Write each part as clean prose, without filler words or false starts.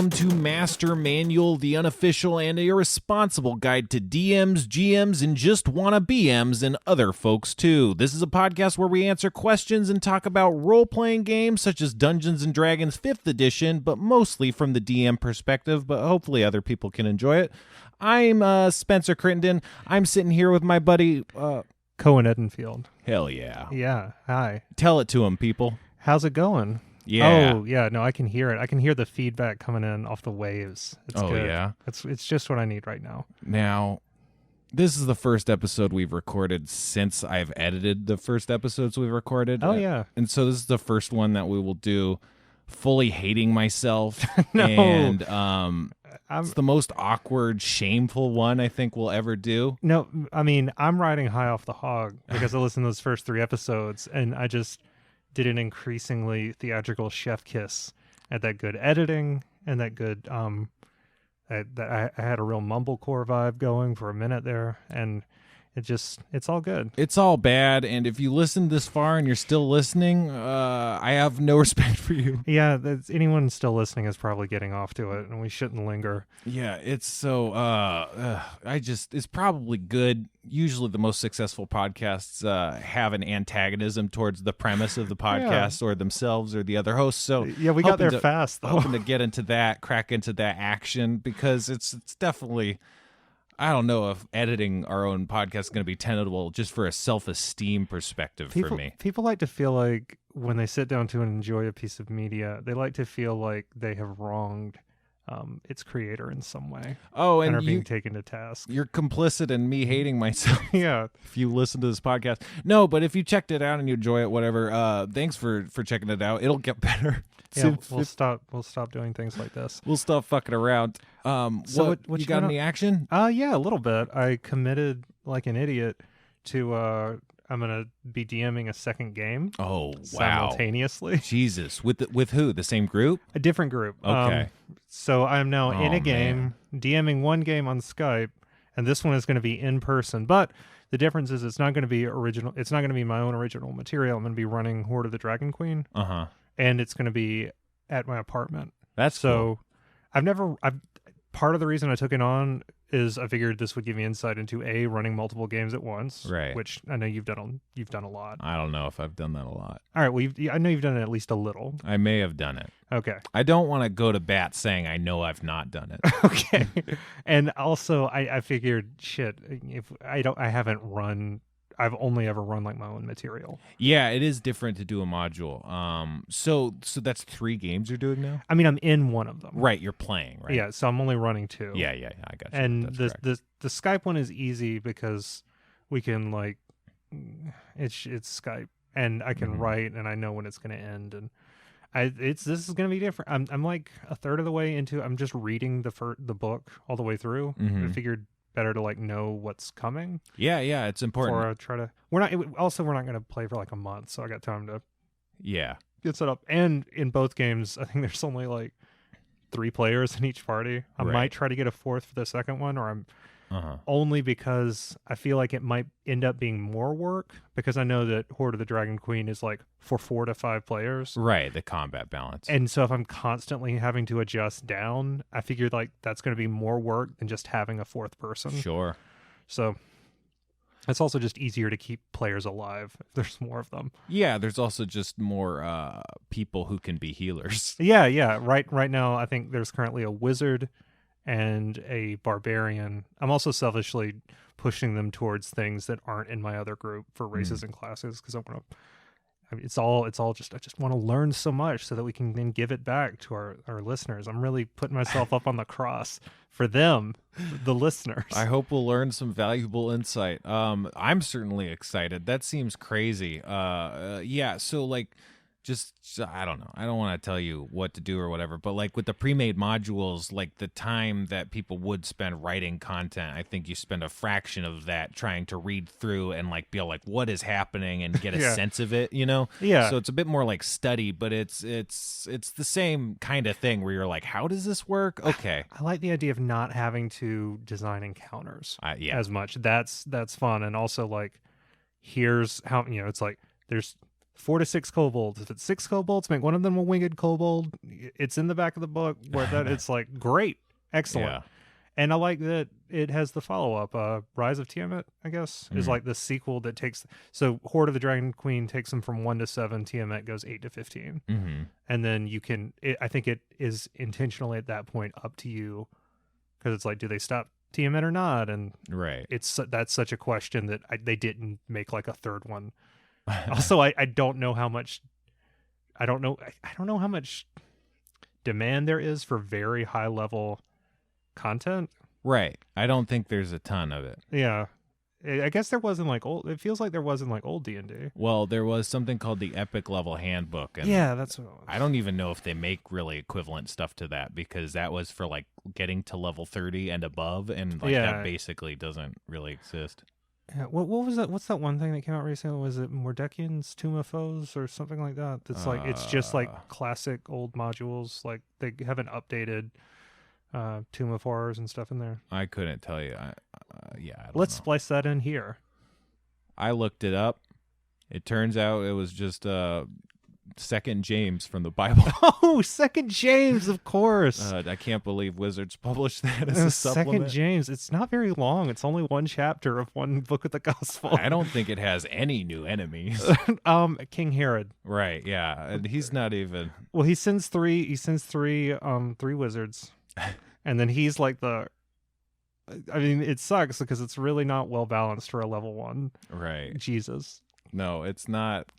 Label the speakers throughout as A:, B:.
A: Welcome to Master Manual, the unofficial and irresponsible guide to DMs, GMs, and just wanna BMs and other folks too. This is a podcast where we answer questions and talk about role-playing games such as Dungeons & Dragons 5th edition, but mostly from the DM perspective, but hopefully other people can enjoy it. I'm Spencer Crittenden. I'm sitting here with my buddy...
B: Cohen Edenfield.
A: Hell yeah.
B: Yeah, hi.
A: Tell it to him, people.
B: How's it going?
A: Yeah.
B: Oh, yeah, no, I can hear it. I can hear the feedback coming in off the waves. It's good.
A: Yeah?
B: It's just what I need right now.
A: Now, this is the first episode we've recorded since I've edited the first episodes we've recorded.
B: Oh, yeah.
A: And so this is the first one that we will do fully hating myself.
B: No.
A: And it's the most awkward, shameful one I think we'll ever do.
B: No, I mean, I'm riding high off the hog because I listened to those first 3 episodes, and I just did an increasingly theatrical chef kiss at that good editing and that good I had a real mumblecore vibe going for a minute there, and it's all good.
A: It's all bad, and if you listen this far and you're still listening, I have no respect for you.
B: Yeah, anyone still listening is probably getting off to it, and we shouldn't linger.
A: Yeah, it's so it's probably good. Usually the most successful podcasts have an antagonism towards the premise of the podcast or themselves or the other hosts. So
B: yeah, we got there fast though.
A: Hoping to get into that, crack into that action, because it's definitely, I don't know if editing our own podcast is going to be tenable just for a self-esteem perspective for me.
B: People like to feel like when they sit down to enjoy a piece of media, they like to feel like they have wronged its creator in some way.
A: Oh, and
B: are being taken to task.
A: You're complicit in me hating myself.
B: Yeah.
A: If you listen to this podcast. No, but if you checked it out and you enjoy it, whatever, thanks for checking it out. It'll get better.
B: Yeah, we'll stop doing things like this.
A: We'll stop fucking around.
B: So what
A: you got any action?
B: Yeah, a little bit. I committed like an idiot to I'm gonna be DMing a second game.
A: Oh, wow.
B: Simultaneously.
A: Jesus. With who? The same group?
B: A different group.
A: Okay.
B: So I'm now in a game, DMing one game on Skype, and this one is going to be in person. But the difference is it's not going to be original. It's not going to be my own original material. I'm going to be running Horde of the Dragon Queen.
A: Uh-huh.
B: And it's going to be at my apartment.
A: That's
B: so cool. Part of the reason I took it on is I figured this would give me insight into running multiple games at once,
A: right?
B: Which I know you've done a lot.
A: I don't know if I've done that a lot.
B: All right, well, I know you've done it at least a little.
A: I may have done it.
B: Okay.
A: I don't want to go to bat saying I know I've not done it.
B: Okay. And also, I figured, shit, if I haven't run. I've only ever run like my own material.
A: Yeah, it is different to do a module. So that's 3 games you're doing now?
B: I mean, I'm in one of them.
A: Right, you're playing, right?
B: Yeah, so I'm only running 2.
A: Yeah, I got you.
B: And the Skype one is easy because we can like it's Skype, and I can write, and I know when it's going to end, and this is going to be different. I'm like a third of the way into. I'm just reading the book all the way through. I figured better to like know what's coming.
A: Yeah, it's important.
B: Or we're not going to play for like a month, so I got time to get set up. And in both games, I think there's only like 3 players in each party. I might try to get a 4th for the second one, or I'm only because I feel like it might end up being more work, because I know that Horde of the Dragon Queen is like for 4 to 5 players.
A: Right, the combat balance.
B: And so if I'm constantly having to adjust down, I figured like that's going to be more work than just having a 4th person.
A: Sure.
B: So it's also just easier to keep players alive if there's more of them.
A: Yeah, there's also just more people who can be healers.
B: Yeah. Right now, I think there's currently a wizard and a barbarian. I'm also selfishly pushing them towards things that aren't in my other group for races and classes, because it's all just I just want to learn so much so that we can then give it back to our listeners. I'm really putting myself up on the cross for them, the listeners.
A: I hope we'll learn some valuable insight. I'm certainly excited. That seems crazy. So like, just I don't know. I don't want to tell you what to do or whatever, but like with the pre-made modules, like the time that people would spend writing content, I think you spend a fraction of that trying to read through and like be like, what is happening, and get a sense of it, you know?
B: Yeah.
A: So it's a bit more like study, but it's the same kind of thing where you're like, how does this work? Okay.
B: I like the idea of not having to design encounters as much. That's fun. And also like, here's how, it's like there's 4 to 6 kobolds. If it's 6 kobolds, make one of them a winged kobold. It's in the back of the book where that it's like great, excellent.
A: Yeah.
B: And I like that it has the follow-up, Rise of Tiamat, I guess, is like the sequel that takes... So Horde of the Dragon Queen takes them from 1 to 7, Tiamat goes 8 to 15.
A: Mm-hmm.
B: And then you can... I think it is intentionally at that point up to you, because it's like, do they stop Tiamat or not? And
A: Right.
B: that's such a question that they didn't make like a third one. Also, I don't know how much... I don't know how much demand there is for very high-level... content.
A: Right. I don't think there's a ton of it.
B: Yeah. I guess there wasn't like old... It feels like there wasn't like old D&D.
A: Well, there was something called the Epic Level Handbook. And
B: Yeah, that's what it was.
A: I don't even know if they make really equivalent stuff to that, because that was for like getting to level 30 and above, and like that basically doesn't really exist.
B: Yeah, what was that? What's that one thing that came out recently? Was it Mordekian's Tomb of Foes or something like that? That's like, it's just like classic old modules. Like they haven't updated Tomb of Horrors and stuff in there.
A: I couldn't tell you. I don't
B: Let's
A: know.
B: splice that in here.
A: I looked it up. It turns out it was just Second James from the Bible.
B: Oh, Second James, of course.
A: I can't believe Wizards published that as a supplement.
B: Second James. It's not very long. It's only one chapter of one book of the gospel.
A: I don't think it has any new enemies.
B: King Herod.
A: Right, yeah. And he's not even...
B: Well, he sends three wizards. And then he's like I mean, it sucks because it's really not well balanced for a level 1.
A: Right.
B: Jesus.
A: No, it's not.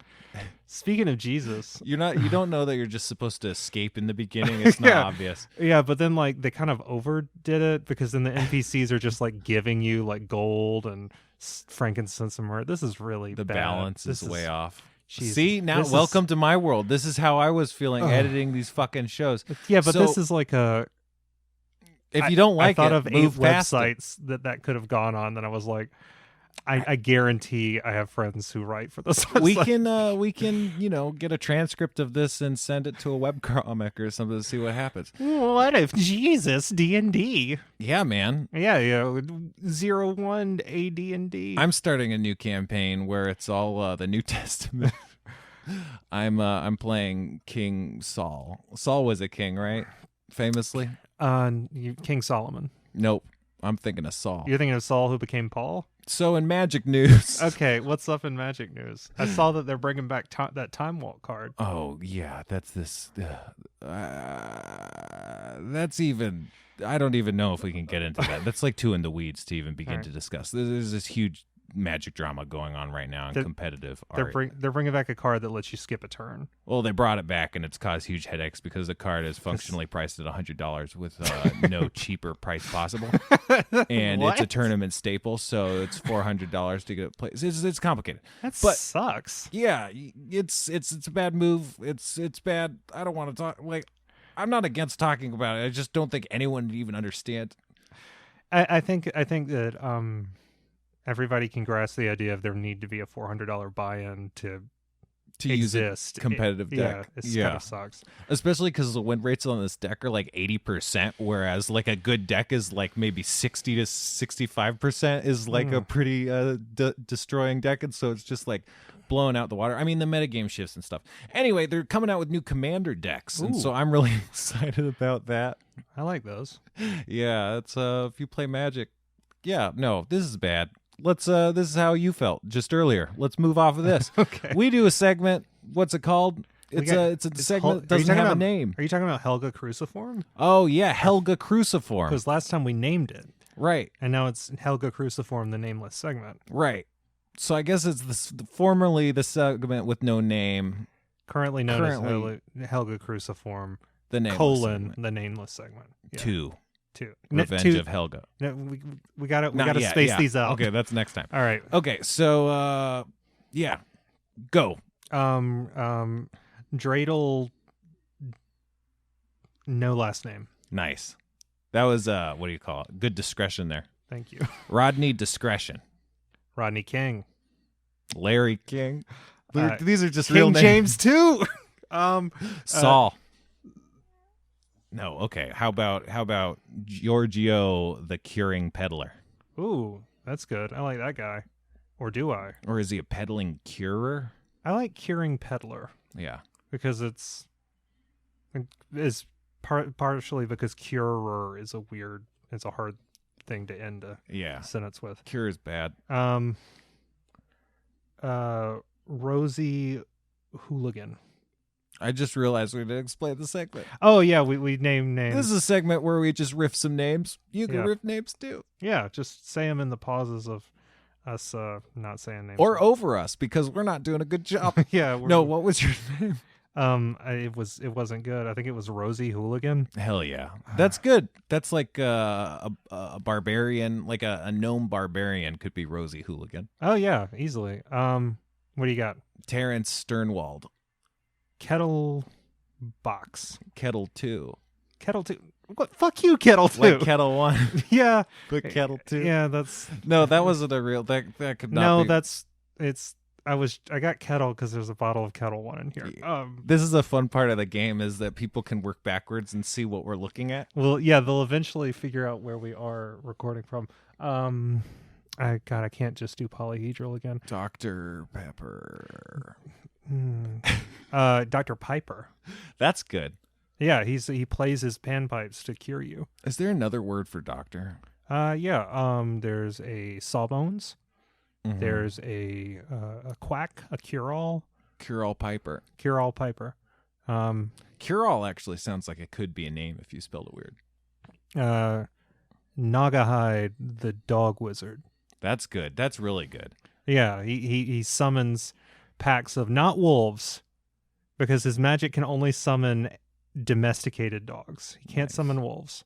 B: Speaking of Jesus,
A: You don't know that you're just supposed to escape in the beginning. It's not obvious.
B: Yeah, but then like they kind of overdid it, because then the NPCs are just like giving you like gold and frankincense and myrrh. This is really
A: The
B: bad.
A: balance is way off.
B: Jesus.
A: See, now welcome to my world. This is how I was feeling editing these fucking shows.
B: Yeah, but
A: So,
B: this is like a...
A: if you don't like
B: I thought
A: it,
B: of 8
A: move past it.
B: websites that could have gone on. Then I was like, I guarantee I have friends who write for this.
A: We can get a transcript of this and send it to a webcomic or something to see what happens.
B: What if Jesus D&D?
A: Yeah, man.
B: Yeah, 01 AD&D.
A: I'm starting a new campaign where it's all the New Testament. I'm playing King Saul. Saul was a king, right? Famously.
B: King Solomon.
A: Nope. I'm thinking of Saul.
B: You're thinking of Saul who became Paul?
A: So in Magic News.
B: Okay, what's up in Magic News? I saw that they're bringing back that Time Walk card.
A: Oh, yeah, that's this. That's even. I don't even know if we can get into that. That's like too in the weeds to even begin to discuss. There's this huge magic drama going on right now in competitive art.
B: They're bringing back a card that lets you skip a turn.
A: Well, they brought it back, and it's caused huge headaches because the card is functionally priced at $100 with no cheaper price possible, and it's a tournament staple, so it's $400 to get played. It's complicated.
B: That sucks.
A: Yeah, it's a bad move. It's bad. I don't want to talk. Like, I'm not against talking about it. I just don't think anyone would even understand.
B: I think that everybody can grasp the idea of there need to be a $400 buy-in to exist.
A: Use a competitive deck.
B: Yeah, it kind of sucks.
A: Especially because the win rates on this deck are like 80%, whereas like a good deck is like maybe 60 to 65% is like a pretty destroying deck, and so it's just like blowing out the water. I mean, the metagame shifts and stuff. Anyway, they're coming out with new commander decks, and so I'm really excited about that.
B: I like those.
A: Yeah, it's if you play Magic. Yeah, no, this is bad. Let's this is how you felt just earlier. Let's move off of this.
B: Okay.
A: We do a segment. What's it called? It's a segment that doesn't have a name.
B: Are you talking about Helga Cruciform?
A: Oh yeah, Helga Cruciform.
B: Because last time we named it.
A: Right.
B: And now it's Helga Cruciform, the nameless segment.
A: Right. So I guess it's formerly the segment with no name.
B: Currently known as Helga Cruciform,
A: the nameless segment.
B: the nameless segment. Yeah.
A: 2.
B: Revenge
A: of Helga.
B: No, we gotta space these out.
A: Okay, that's next time.
B: All right.
A: Okay, so yeah, go.
B: Dreidel, no last name.
A: Nice. That was what do you call it? Good discretion there.
B: Thank you.
A: Rodney Discretion.
B: Rodney King.
A: Larry King. These are just
B: King
A: real names.
B: James too.
A: Saul. No, okay. How about Georgio the Curing Peddler?
B: Ooh, that's good. I like that guy. Or do I?
A: Or is he a peddling curer?
B: I like curing Peddler
A: Yeah.
B: because it's partially because curer is it's a hard thing to end a sentence with.
A: Cure is bad.
B: Rosie Hooligan.
A: I just realized we didn't explain the segment.
B: Oh yeah, we name names.
A: This is a segment where we just riff some names. You can riff names too.
B: Yeah, just say them in the pauses of us not saying names.
A: Or over us, because we're not doing a good job.
B: Yeah.
A: No, what was your name?
B: It wasn't good. I think it was Rosie Hooligan.
A: Hell yeah. That's good. That's like a barbarian, like a gnome barbarian could be Rosie Hooligan.
B: Oh yeah, easily. What do you got?
A: Terrence Sternwald.
B: Kettle Box.
A: Kettle 2.
B: Kettle 2. What? Fuck you, Kettle 2.
A: Like Kettle 1.
B: Yeah.
A: But Kettle 2.
B: Yeah, that's...
A: No, that wasn't a real... That could not
B: no,
A: be...
B: I got Kettle because there's a bottle of Kettle 1 in here.
A: This is a fun part of the game, is that people can work backwards and see what we're looking at.
B: Well, yeah, they'll eventually figure out where we are recording from. I can't just do polyhedral again.
A: Dr. Pepper.
B: Dr. Piper.
A: That's good.
B: Yeah, he plays his panpipes to cure you.
A: Is there another word for doctor?
B: Yeah. There's a Sawbones.
A: Mm-hmm.
B: There's a quack, a cure-all.
A: Cure-all Piper.
B: Cure-all Piper.
A: Cure-all actually sounds like it could be a name if you spelled it weird.
B: Nagahide, the dog wizard.
A: That's good. That's really good.
B: Yeah, he summons packs of not wolves, because his magic can only summon domesticated dogs. He can't summon wolves.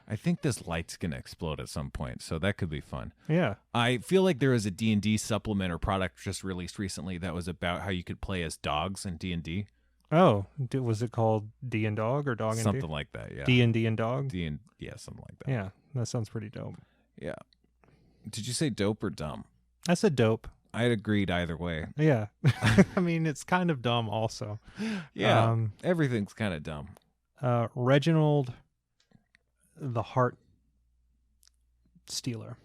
A: I think this light's going to explode at some point, so that could be fun.
B: Yeah.
A: I feel like there was a D&D supplement or product just released recently that was about how you could play as dogs in D&D.
B: Oh, was it called D and Dog or Dog and D?
A: Something like that, yeah.
B: D&D and Dog?
A: Yeah, something like that.
B: Yeah, that sounds pretty dope.
A: Yeah. Did you say dope or dumb?
B: I said dope.
A: I'd agreed either way.
B: Yeah. I mean, it's kind of dumb also.
A: Yeah, everything's kind of dumb.
B: Reginald the Heart Stealer.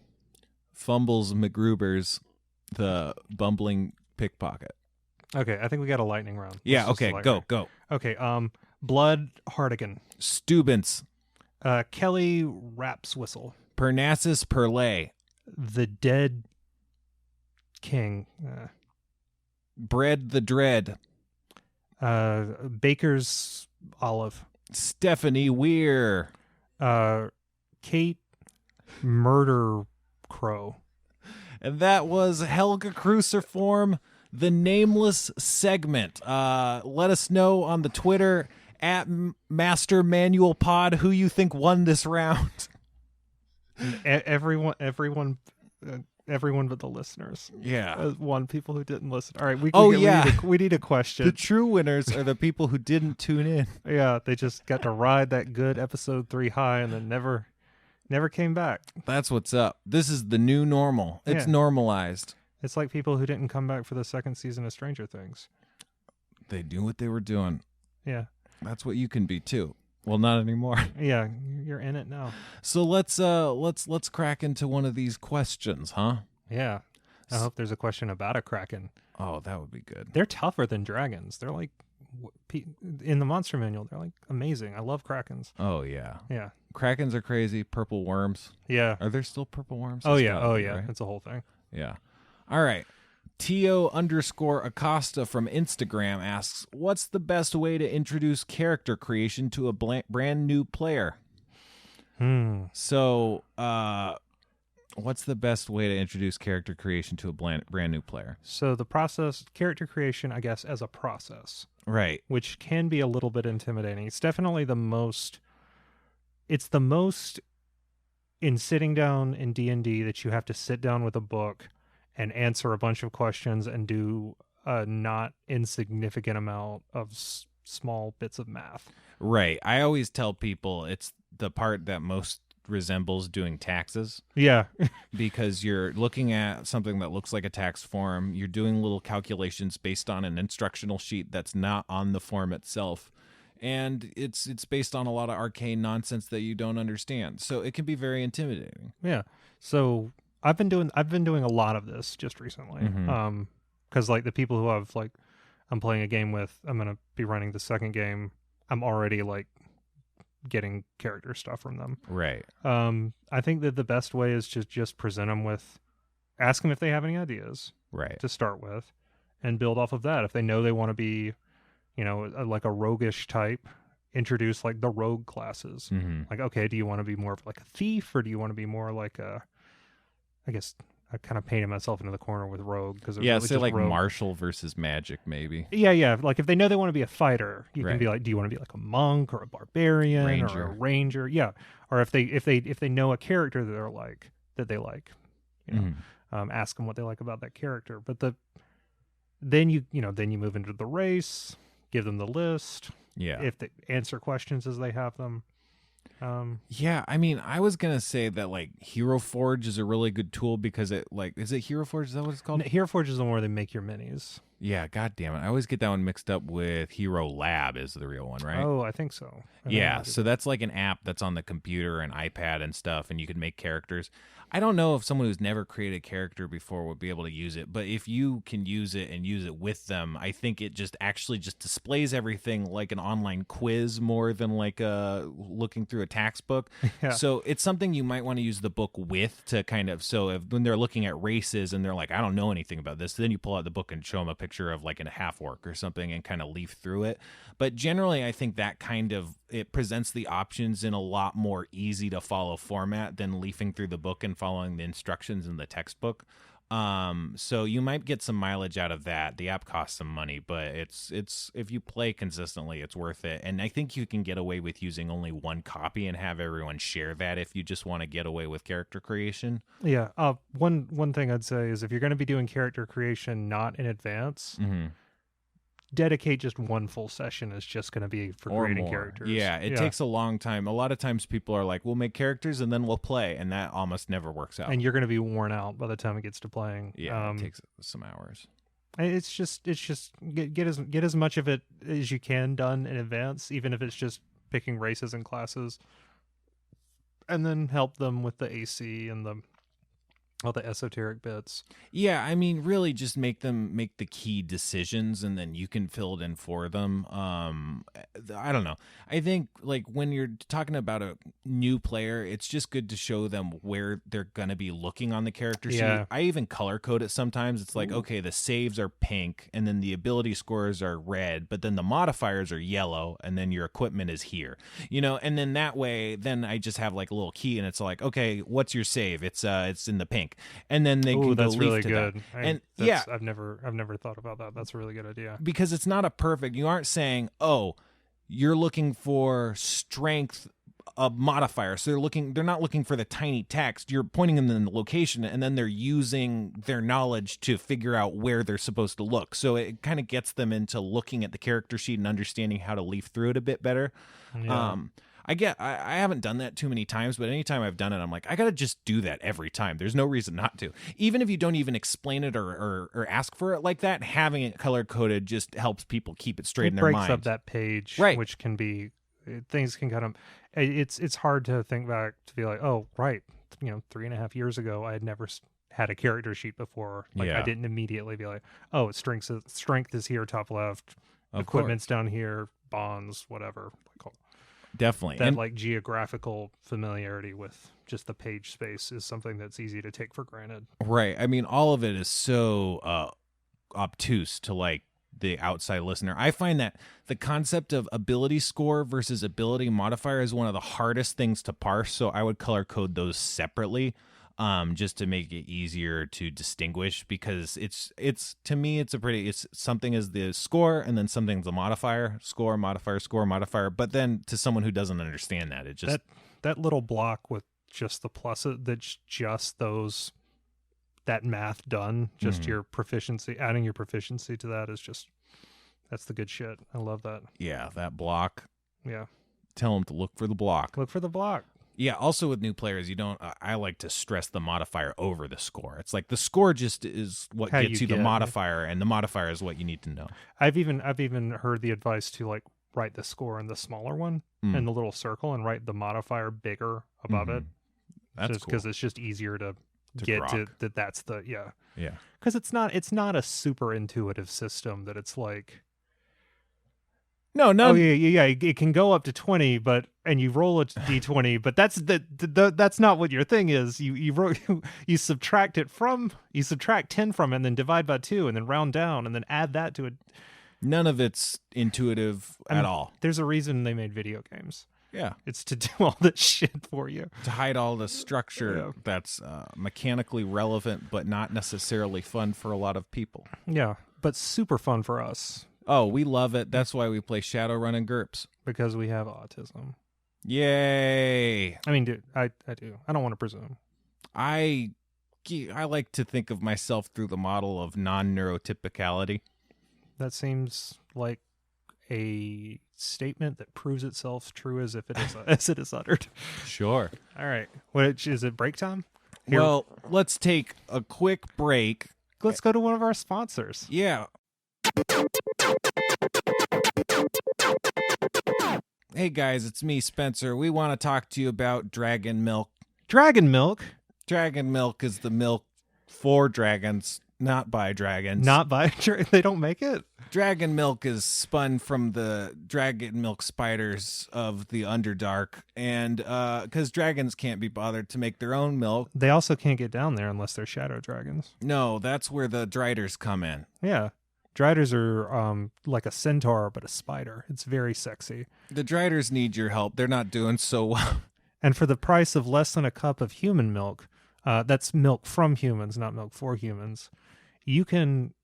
A: Fumbles McGruber's the bumbling pickpocket.
B: Okay, I think we got a lightning round.
A: Yeah, okay, go.
B: Okay, Blood Hardigan.
A: Stubens.
B: Kelly Raps Whistle.
A: Parnassus Perlay.
B: The Dead King.
A: Bread the Dread.
B: Baker's Olive.
A: Stephanie Weir.
B: Kate Murder Crow.
A: And that was Helga Cruciform, the nameless segment. Let us know on the Twitter at Master Manual Pod who you think won this round.
B: Everyone but the listeners.
A: Yeah.
B: One people who didn't listen. All right. We need a question.
A: The true winners are the people who didn't tune in.
B: Yeah. They just got to ride that good episode 3 high and then never came back.
A: That's what's up. This is the new normal. It's normalized.
B: It's like people who didn't come back for the second season of Stranger Things.
A: They knew what they were doing.
B: Yeah.
A: That's what you can be too. Well, not anymore.
B: Yeah, you're in it now.
A: So let's crack into one of these questions, huh?
B: Yeah. I hope there's a question about a kraken.
A: Oh, that would be good.
B: They're tougher than dragons. They're like in the monster manual. They're like amazing. I love krakens.
A: Oh yeah.
B: Yeah.
A: Krakens are crazy. Purple worms.
B: Yeah.
A: Are there still purple worms?
B: Oh yeah. Right? It's a whole thing.
A: Yeah. All right. Tio_Acosta from Instagram asks, what's the best way to introduce character creation to a brand new player? So, what's the best way to introduce character creation to a brand new player?
B: So the process, character creation, I guess, as a process.
A: Right.
B: Which can be a little bit intimidating. It's definitely the most in sitting down in D&D that you have to sit down with a book and answer a bunch of questions and do a not insignificant amount of small bits of math.
A: Right. I always tell people it's the part that most resembles doing taxes.
B: Yeah.
A: Because you're looking at something that looks like a tax form. You're doing little calculations based on an instructional sheet that's not on the form itself. And it's based on a lot of arcane nonsense that you don't understand. So it can be very intimidating.
B: Yeah. So I've been doing a lot of this just recently. Because like the people who I've like I'm playing a game with, I'm going to be running the second game, I'm already like getting character stuff from them.
A: Right.
B: I think that the best way is to just present them with, ask them if they have any ideas
A: Right.
B: to start with, and build off of that. If they know they want to be, like a roguish type, introduce like the rogue classes.
A: Mm-hmm.
B: Like, okay, do you want to be more of like a thief, or do you want to be more like I guess I kind of painted myself into the corner with rogue because
A: Yeah,
B: really
A: say like
B: rogue.
A: martial versus magic, maybe.
B: Yeah. Like if they know they want to be a fighter, you
A: Right.
B: can be like, do you want to be like a monk or a barbarian
A: Ranger.
B: or a ranger? Yeah. Or if they know a character that they like, ask them what they like about that character. But then you move into the race, give them the list.
A: Yeah.
B: If they answer questions as they have them.
A: Yeah, I mean, I was gonna say that like Hero Forge is a really good tool because it like is it Hero Forge? Is that what it's called?
B: Hero Forge is the one where they make your minis.
A: Yeah, god damn it. I always get that one mixed up with Hero Lab is the real one, right?
B: Oh, I think so.
A: Yeah, so that's like an app that's on the computer and iPad and stuff, and you can make characters. I don't know if someone who's never created a character before would be able to use it, but if you can use it and use it with them, I think it just actually just displays everything like an online quiz more than like looking through a textbook.
B: Yeah.
A: So it's something you might want to use the book with to kind of, so if when they're looking at races and they're like, I don't know anything about this, then you pull out the book and show them a picture of like a half orc or something and kind of leaf through it. But generally, I think that kind of, it presents the options in a lot more easy to follow format than leafing through the book and following the instructions in the textbook. So you might get some mileage out of that. The app costs some money, but it's if you play consistently, it's worth it. And I think you can get away with using only one copy and have everyone share that if you just want to get away with character creation.
B: Yeah. One thing I'd say is if you're going to be doing character creation not in advance, dedicate just one full session is just going to be for
A: Or
B: creating
A: more.
B: characters.
A: Yeah, it takes a long time. A lot of times people are like, we'll make characters and then we'll play, and that almost never works out.
B: And you're going to be worn out by the time it gets to playing.
A: Yeah, it takes some hours.
B: It's just get as much of it as you can done in advance, even if it's just picking races and classes, and then help them with the AC and all the esoteric bits.
A: Yeah, I mean, really just make them make the key decisions and then you can fill it in for them. I don't know. I think like when you're talking about a new player, it's just good to show them where they're going to be looking on the character sheet. I even color code it sometimes. It's like, okay, the saves are pink and then the ability scores are red, but then the modifiers are yellow and then your equipment is here, and then that way, then I just have like a little key and it's like, okay, what's your save? It's in the pink. And then they can
B: that's
A: go
B: really
A: leaf to
B: good.
A: that.
B: I've never thought about that. That's a really good idea.
A: Because it's not a perfect. You aren't saying, oh, you're looking for strength modifier. So they're not looking for the tiny text. You're pointing them in the location, and then they're using their knowledge to figure out where they're supposed to look. So it kind of gets them into looking at the character sheet and understanding how to leaf through it a bit better.
B: Yeah.
A: I haven't done that too many times, but anytime I've done it, I'm like, I got to just do that every time. There's no reason not to. Even if you don't even explain it or ask for it like that, having it color coded just helps people keep it straight in their mind.
B: It breaks up that page,
A: right?
B: Which can be, things can kind of, it's hard to think back to be like, oh, right, 3.5 years ago, I had never had a character sheet before. Like I didn't immediately be like, oh, strength is here, top left, equipment's down here, bonds, whatever.
A: Definitely.
B: That like geographical familiarity with just the page space is something that's easy to take for granted.
A: Right. I mean, all of it is so obtuse to like the outside listener. I find that the concept of ability score versus ability modifier is one of the hardest things to parse. So I would color code those separately, just to make it easier to distinguish, because it's to me it's something is the score and then something's the modifier, score modifier, but then to someone who doesn't understand that, it just
B: that little block with just the pluses, that's just that math done, just your proficiency, adding your proficiency to that is just, that's the good shit. I love that.
A: Yeah, that block.
B: Yeah,
A: tell them to look for the block. Yeah, also with new players, I like to stress the modifier over the score. It's like the score just is what gets you the modifier, and the modifier is what you need to know.
B: I've even heard the advice to like write the score in the smaller one in the little circle and write the modifier bigger above it.
A: That's
B: just because it's just easier to get to that. That's the
A: Yeah.
B: Because it's not a super intuitive system that it's like.
A: No.
B: Oh yeah. It can go up to 20, and you roll a d20, but that's not what your thing is. You subtract 10 from it, and then divide by 2, and then round down, and then add that to it.
A: None of it's intuitive at all.
B: There's a reason they made video games.
A: Yeah.
B: It's to do all this shit for you.
A: To hide all the structure that's mechanically relevant, but not necessarily fun for a lot of people.
B: Yeah, but super fun for us.
A: Oh, we love it. That's why we play Shadowrun and GURPS.
B: Because we have autism.
A: Yay.
B: I mean, dude, I do. I don't want to presume.
A: I like to think of myself through the model of non-neurotypicality.
B: That seems like a statement that proves itself true as if it is as it is uttered.
A: Sure.
B: All right. What is it? Break time? Here.
A: Well, let's take a quick break.
B: Let's go to one of our sponsors.
A: Yeah. Hey guys, it's me, Spencer. We want to talk to you about dragon milk.
B: Dragon milk?
A: Dragon milk is the milk for dragons, not by dragons.
B: Not by they don't make it?
A: Dragon milk is spun from the dragon milk spiders of the Underdark, and because dragons can't be bothered to make their own milk.
B: They also can't get down there unless they're shadow dragons.
A: No, that's where the driders come in.
B: Yeah. Driders are like a centaur, but a spider. It's very sexy.
A: The driders need your help. They're not doing so well.
B: And for the price of less than a cup of human milk, that's milk from humans, not milk for humans, you can...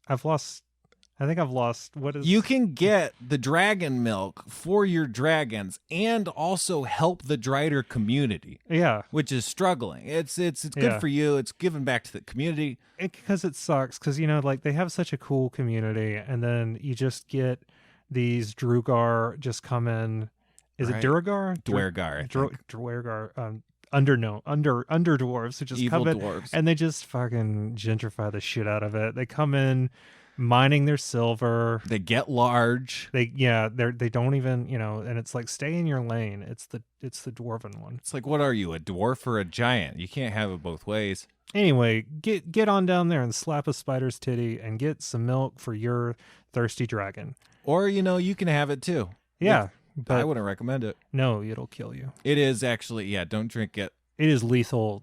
B: I think I've lost... What is...
A: You can get the dragon milk for your dragons and also help the drider community.
B: Yeah.
A: Which is struggling. It's good for you. It's giving back to the community.
B: Because it sucks. Because, like, they have such a cool community, and then you just get these Drugar just come in. Is it Duragar?
A: Dwergar, I think.
B: Dwergar. Under dwarves who just
A: Evil
B: come in
A: dwarves.
B: and they just fucking gentrify the shit out of it. They come in mining their silver.
A: They get large.
B: They don't even, and it's like, stay in your lane. It's the dwarven one.
A: It's like, what are you, a dwarf or a giant? You can't have it both ways.
B: Anyway, get on down there and slap a spider's titty and get some milk for your thirsty dragon.
A: Or, you can have it too.
B: Yeah. But
A: I wouldn't recommend it.
B: No, it'll kill you.
A: It is actually, don't drink it.
B: It is lethal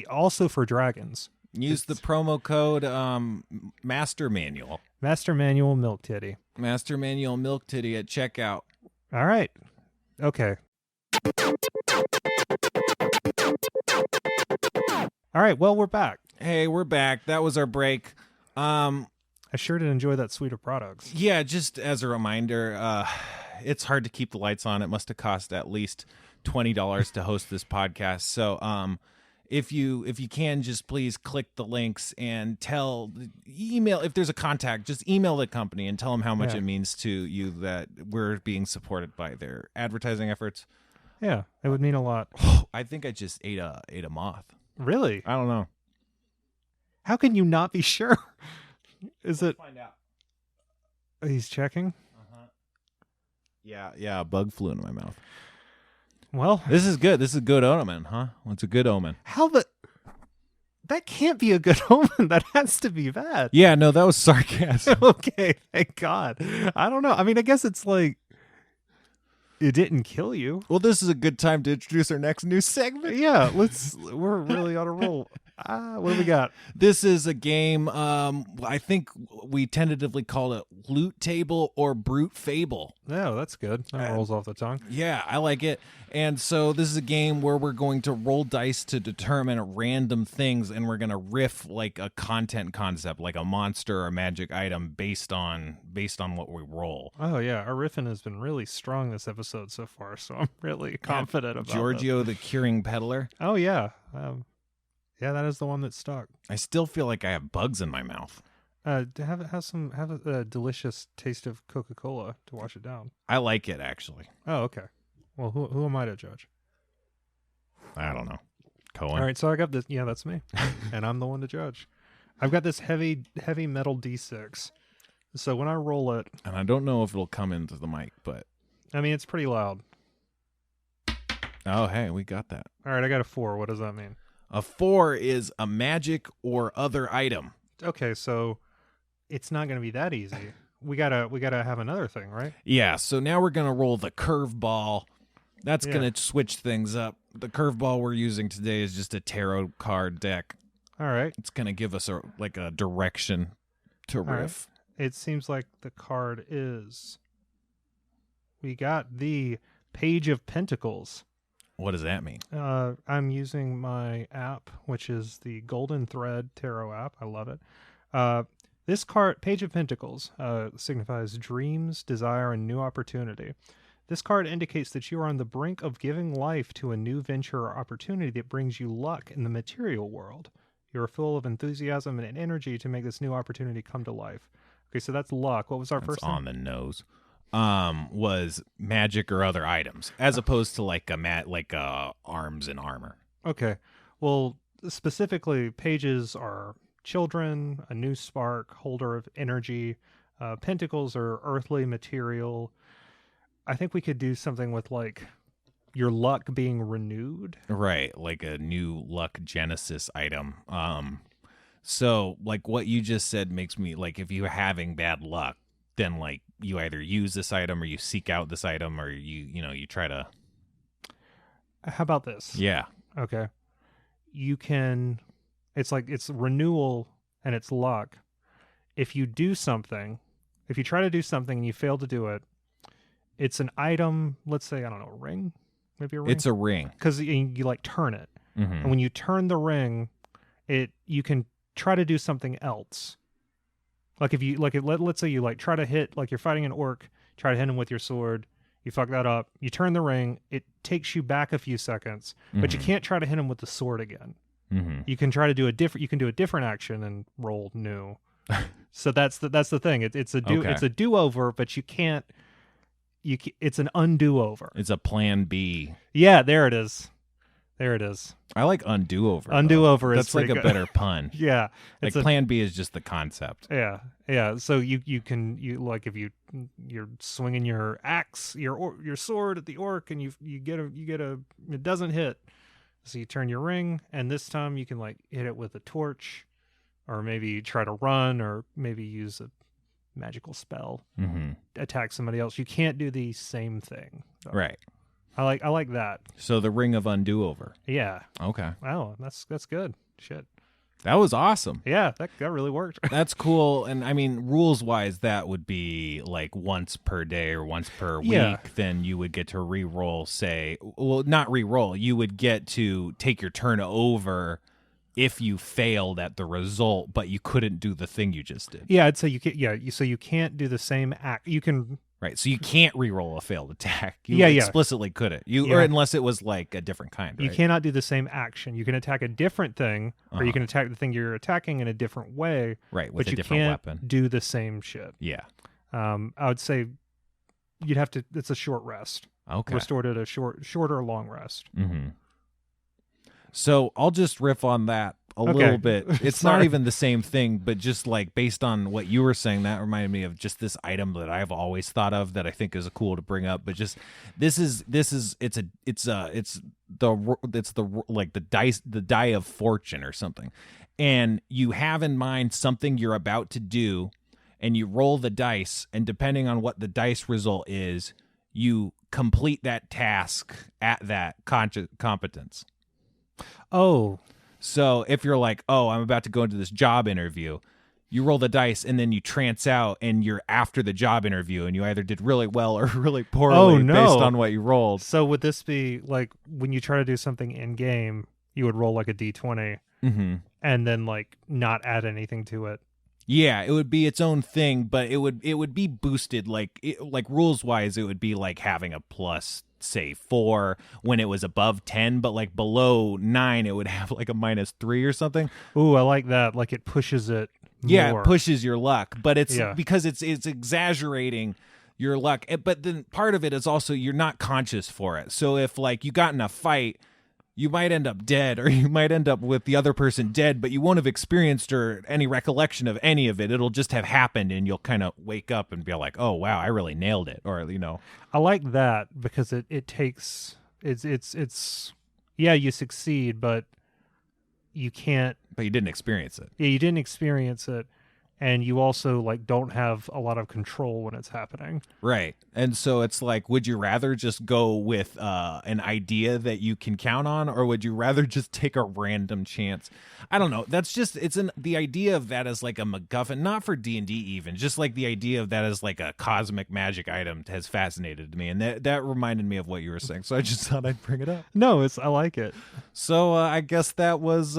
B: also for dragons.
A: Use the promo code Master Manual.
B: Master Manual Milk Titty.
A: Master Manual Milk Titty at checkout.
B: All right. Okay. All right. Well, we're back.
A: Hey, we're back. That was our break.
B: I sure did enjoy that suite of products.
A: Yeah, just as a reminder, it's hard to keep the lights on. It must have cost at least $20 to host this podcast. So, if you can, just please click the links and email if there's a contact. Just email the company and tell them how much it means to you that we're being supported by their advertising efforts.
B: Yeah, it would mean a lot.
A: I think I just ate a moth.
B: Really?
A: I don't know.
B: How can you not be sure? Is it?
A: Find out.
B: He's checking.
A: Yeah, a bug flew into my mouth.
B: Well,
A: this is good. This is a good omen, huh? It's a good omen.
B: That can't be a good omen. That has to be bad.
A: Yeah, no, that was sarcasm.
B: Okay, thank God. I don't know. I mean, I guess it's like it didn't kill you.
A: Well, this is a good time to introduce our next new segment.
B: Yeah, we're really on a roll. What do we got?
A: This is a game, I think we tentatively call it Loot Table or Brute Fable.
B: Oh, that's good. That rolls off the tongue.
A: Yeah, I like it. And so this is a game where we're going to roll dice to determine random things, and we're going to riff like a content concept, like a monster or a magic item based on what we roll.
B: Oh, yeah. Our riffing has been really strong this episode so far, so I'm really confident about
A: Georgio, the Curing Peddler.
B: Oh, yeah. Yeah, that is the one that stuck.
A: I still feel like I have bugs in my mouth.
B: Have a delicious taste of Coca-Cola to wash it down.
A: I like it, actually.
B: Oh, okay. Well, who am I to judge?
A: I don't know. Cohen.
B: All right, so I got this. Yeah, that's me, and I'm the one to judge. I've got this heavy metal D6. So when I roll it,
A: and I don't know if it'll come into the mic, but
B: I mean it's pretty loud.
A: Oh, hey, we got that.
B: All right, I got a 4. What does that mean?
A: A 4 is a magic or other item.
B: Okay, so it's not going to be that easy. We gotta have another thing, right?
A: Yeah, so now we're going to roll the curveball. That's
B: Yeah.
A: going to switch things up. The curveball we're using today is just a tarot card deck.
B: All right.
A: It's going to give us a direction to riff.
B: Right. It seems like the card is... We got the Page of Pentacles.
A: What does that mean?
B: I'm using my app, which is the Golden Thread Tarot app. I love it. This card, Page of Pentacles, signifies dreams, desire, and new opportunity. This card indicates that you are on the brink of giving life to a new venture or opportunity that brings you luck in the material world. You are full of enthusiasm and energy to make this new opportunity come to life. Okay, so that's luck. What was our first
A: on
B: thing?
A: the nose. Was magic or other items, as opposed to like arms and armor.
B: Okay. Well, specifically, pages are children, a new spark, holder of energy. Pentacles are earthly material. I think we could do something with like your luck being renewed.
A: Right, like a new luck genesis item. So like what you just said makes me like, if you're having bad luck, then like you either use this item or you seek out this item, or you try to.
B: How about this?
A: Yeah.
B: Okay. You can, it's renewal and it's luck. If you do something, if you try to do something and you fail to do it, it's an item, let's say, I don't know, a ring? Maybe a ring?
A: It's a ring.
B: Because you like turn it.
A: Mm-hmm.
B: And when you turn the ring, you can try to do something else. Like if you let's say you like try to hit, like you're fighting an orc, try to hit him with your sword, you fuck that up, you turn the ring, it takes you back a few seconds, but you can't try to hit him with the sword again.
A: Mm-hmm.
B: You can try to do you can do a different action and roll new. So that's the thing. It's a do-over, but you can't. It's an undo-over.
A: It's a plan B.
B: Yeah, there it is. There it is.
A: I like undo-over.
B: Undo-over is
A: that's like
B: pretty
A: a
B: good.
A: better pun.
B: Yeah,
A: Like plan B is just the concept.
B: Yeah. So you like if you're swinging your axe, your sword at the orc, and you get a it doesn't hit, so you turn your ring, and this time you can like hit it with a torch, or maybe try to run, or maybe use a magical spell, attack somebody else. You can't do the same thing, though.
A: Right.
B: I like that.
A: So the ring of undo-over.
B: Yeah.
A: Okay.
B: Wow, that's good. Shit.
A: That was awesome.
B: Yeah, that really worked.
A: That's cool. And I mean, rules-wise, that would be like once per day or once per week. Then you would get to re-roll, not re-roll. You would get to take your turn over if you failed at the result, but you couldn't do the thing you just did.
B: Yeah, I'd say you can. Yeah, so you can't do the same act. You can.
A: Right, so you can't re-roll a failed attack. You
B: Yeah.
A: explicitly couldn't. Or unless it was like a different kind. Right?
B: You cannot do the same action. You can attack a different thing, or you can attack the thing you're attacking in a different way.
A: Right, with
B: but
A: a different
B: can't
A: weapon.
B: Do the same shit.
A: Yeah.
B: I would say you'd have to. It's a short rest.
A: Okay.
B: Restored at a short or long rest.
A: Mm-hmm. So I'll just riff on that a little bit. It's not even the same thing, but just like based on what you were saying, that reminded me of just this item that I've always thought of that I think is cool to bring up. But just it's the die of fortune or something, and you have in mind something you're about to do, and you roll the dice, and depending on what the dice result is, you complete that task at that competence.
B: Oh.
A: So if you're like, oh, I'm about to go into this job interview, you roll the dice and then you trance out and you're after the job interview and you either did really well or really poorly based on what you rolled.
B: So would this be like when you try to do something in game, you would roll like a D20 and then like not add anything to it?
A: Yeah, it would be its own thing, but it would be boosted like rules wise. It would be like having a plus, say 4 when it was above 10, but like below 9, it would have like a -3 or something.
B: Ooh, I like that. Like it pushes it.
A: Yeah,
B: more.
A: It pushes your luck, but it's because it's exaggerating your luck. But then part of it is also you're not conscious for it. So if like you got in a fight, you might end up dead, or you might end up with the other person dead, but you won't have experienced or any recollection of any of it. It'll just have happened, and you'll kind of wake up and be like, "Oh wow, I really nailed it," or
B: I like that because it takes it's yeah, you succeed, but you can't.
A: But you didn't experience it.
B: Yeah, you didn't experience it, and you also like don't have a lot of control when it's happening.
A: Right. And so it's like, would you rather just go with an idea that you can count on, or would you rather just take a random chance? I don't know. That's just, the idea of that as like a MacGuffin, not for D&D even, just like the idea of that as like a cosmic magic item has fascinated me. And that reminded me of what you were saying. So I just thought I'd bring it up.
B: No, I like it.
A: So I guess that was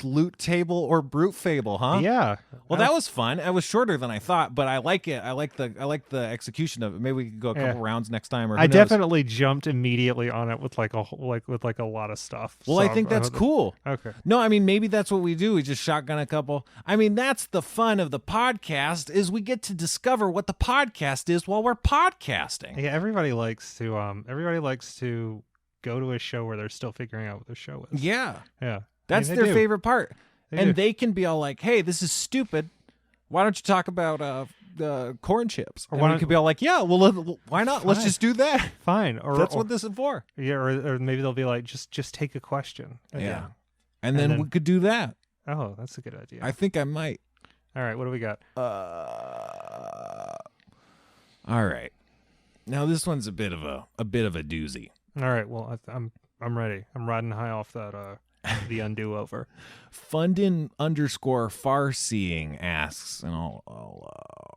A: Loot Table or Brute Fable, huh?
B: Yeah.
A: Well, that was fun. It was shorter than I thought, but I like it. I like the execution of it. Maybe we could go a couple rounds next time. Or
B: I definitely jumped immediately on it with like a lot of stuff.
A: Well,
B: so
A: I think that's cool.
B: Okay.
A: No, I mean, maybe that's what we do. We just shotgun a couple. I mean, that's the fun of the podcast, is we get to discover what the podcast is while we're podcasting.
B: Yeah, everybody likes to go to a show where they're still figuring out what the show is.
A: Yeah.
B: Yeah.
A: That's
B: they
A: their
B: do.
A: favorite part.
B: They
A: They can be all like, hey, this is stupid. Why don't you talk about corn chips?
B: Or
A: And
B: why
A: we
B: don't-
A: could be all like, yeah, well, why not? Let's
B: Fine.
A: just do that.
B: Fine. Or
A: That's what this is for.
B: Yeah, or maybe they'll be like, just take a question. Again.
A: Yeah. And then we could do that.
B: Oh, that's a good idea.
A: I think I might.
B: All right, what do we got?
A: All right. Now this one's a bit of a doozy.
B: All right, well, I'm ready. I'm riding high off that the Undoover.
A: Fundin_farseeing asks, and I'll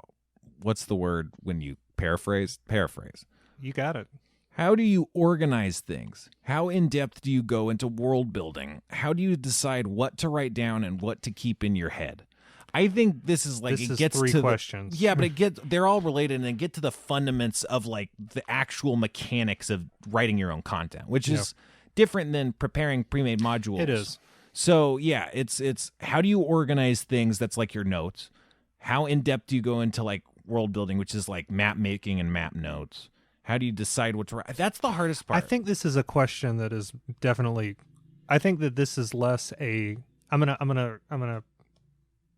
A: what's the word when you paraphrase? Paraphrase.
B: You got it.
A: How do you organize things? How in-depth do you go into world building? How do you decide what to write down and what to keep in your head? I think this is like, it gets
B: three
A: to
B: questions.
A: Yeah, but they're all related, and get to the fundaments of like the actual mechanics of writing your own content, which is different than preparing pre-made modules.
B: It is.
A: So yeah, it's how do you organize things? That's like your notes. How in depth do you go into like world building, which is like map making and map notes? How do you decide what to write? That's the hardest part.
B: I think this is a question that is definitely. I think that this is less a. I'm gonna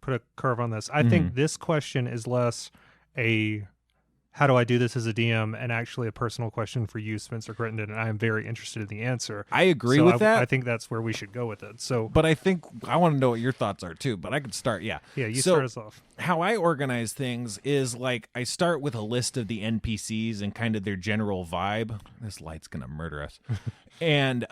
B: put a curve on this. I think this question is less a. How do I do this as a DM, and actually a personal question for you, Spencer Crittenden, and I am very interested in the answer.
A: I agree with that.
B: I think that's where we should go with it. So,
A: but I think I want to know what your thoughts are too. But I could start. Yeah.
B: Yeah, you start us off.
A: How I organize things is like I start with a list of the NPCs and kind of their general vibe. This light's gonna murder us. And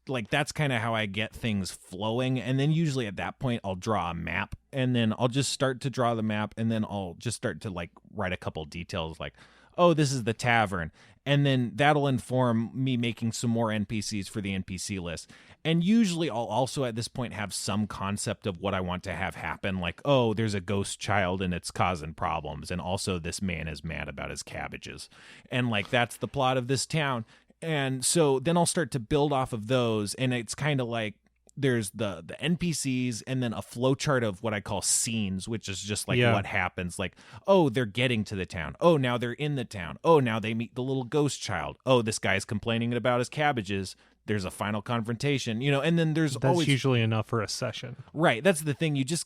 A: like that's kind of how I get things flowing. And then usually at that point I'll draw a map, and then I'll just start to draw the map, and then I'll just start to like write a couple details like, oh, this is the tavern. And then that'll inform me making some more NPCs for the NPC list. And usually I'll also at this point have some concept of what I want to have happen. Like, oh, there's a ghost child and it's causing problems. And also this man is mad about his cabbages. And like, that's the plot of this town. And so then I'll start to build off of those. And it's kind of like, there's the NPCs and then a flowchart of what I call scenes, which is just like what happens. Like, oh, they're getting to the town. Oh, now they're in the town. Oh, now they meet the little ghost child. Oh, this guy's complaining about his cabbages. There's a final confrontation, and then that's always
B: usually enough for a session.
A: Right. That's the thing. You just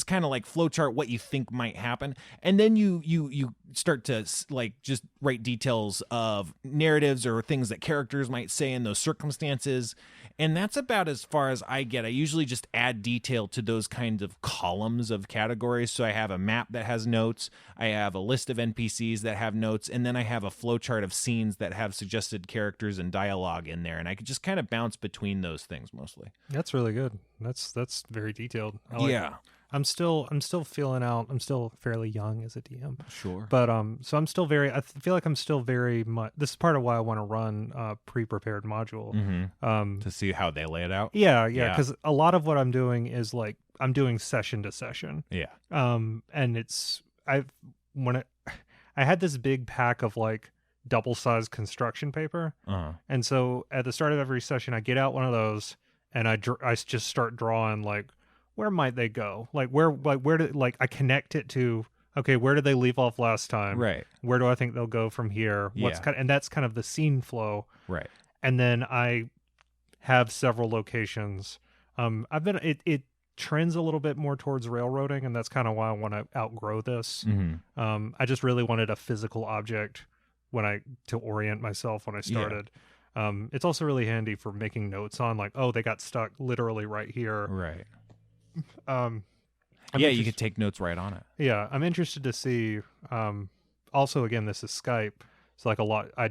A: kind of like flowchart what you think might happen. And then you start to like just write details of narratives or things that characters might say in those circumstances. And that's about as far as I get. I usually just add detail to those kinds of columns of categories. So I have a map that has notes. I have a list of NPCs that have notes. And then I have a flowchart of scenes that have suggested characters and dialogue in there. And I could just kind of bounce between those things mostly.
B: That's really good. That's very detailed. I like it. I'm still feeling out. I'm still fairly young as a DM.
A: Sure.
B: But so I'm still I feel like I'm still very much. This is part of why I want to run a pre-prepared module.
A: To see how they lay it out.
B: Yeah. Because a lot of what I'm doing is like I'm doing session to session.
A: Yeah.
B: And I had this big pack of like double-sized construction paper, and so at the start of every session, I get out one of those and I just start drawing like. Where might they go? Where did I connect it to? Okay, where did they leave off last time?
A: Right.
B: Where do I think they'll go from here? And that's kind of the scene flow.
A: Right.
B: And then I have several locations. It trends a little bit more towards railroading, and that's kind of why I want to outgrow this. I just really wanted a physical object to orient myself when I started. It's also really handy for making notes on, like, oh, they got stuck literally right here.
A: Right.
B: I'm
A: You could take notes right on it.
B: Yeah, I'm interested to see. Also, again, this is Skype, so like a lot. I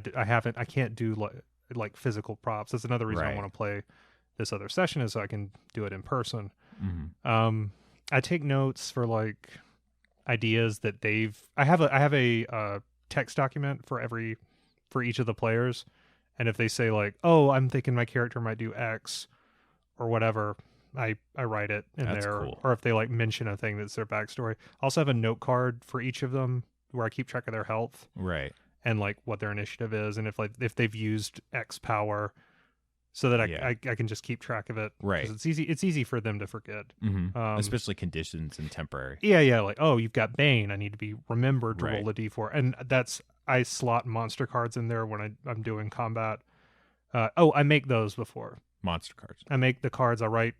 B: can't do like physical props. That's another reason I
A: Right.
B: want to play this other session, is so I can do it in person.
A: Mm-hmm.
B: I take notes for like ideas that I have a text document for each of the players, and if they say like, oh, I'm thinking my character might do X or whatever, I write it in
A: That's
B: there.
A: cool.
B: Or if they like mention a thing that's their backstory. I also have a note card for each of them where I keep track of their health
A: Right.
B: and like what their initiative is, and if they've used X power, so that I can just keep track of it.
A: Right.
B: 'Cause it's easy for them to forget.
A: Mm-hmm. Especially conditions and temporary.
B: Yeah, like, oh, you've got Bane, I need to be remembered to
A: Right.
B: roll a d4, and I slot monster cards in there when I'm doing combat. I make those before.
A: Monster cards.
B: I make the cards. I write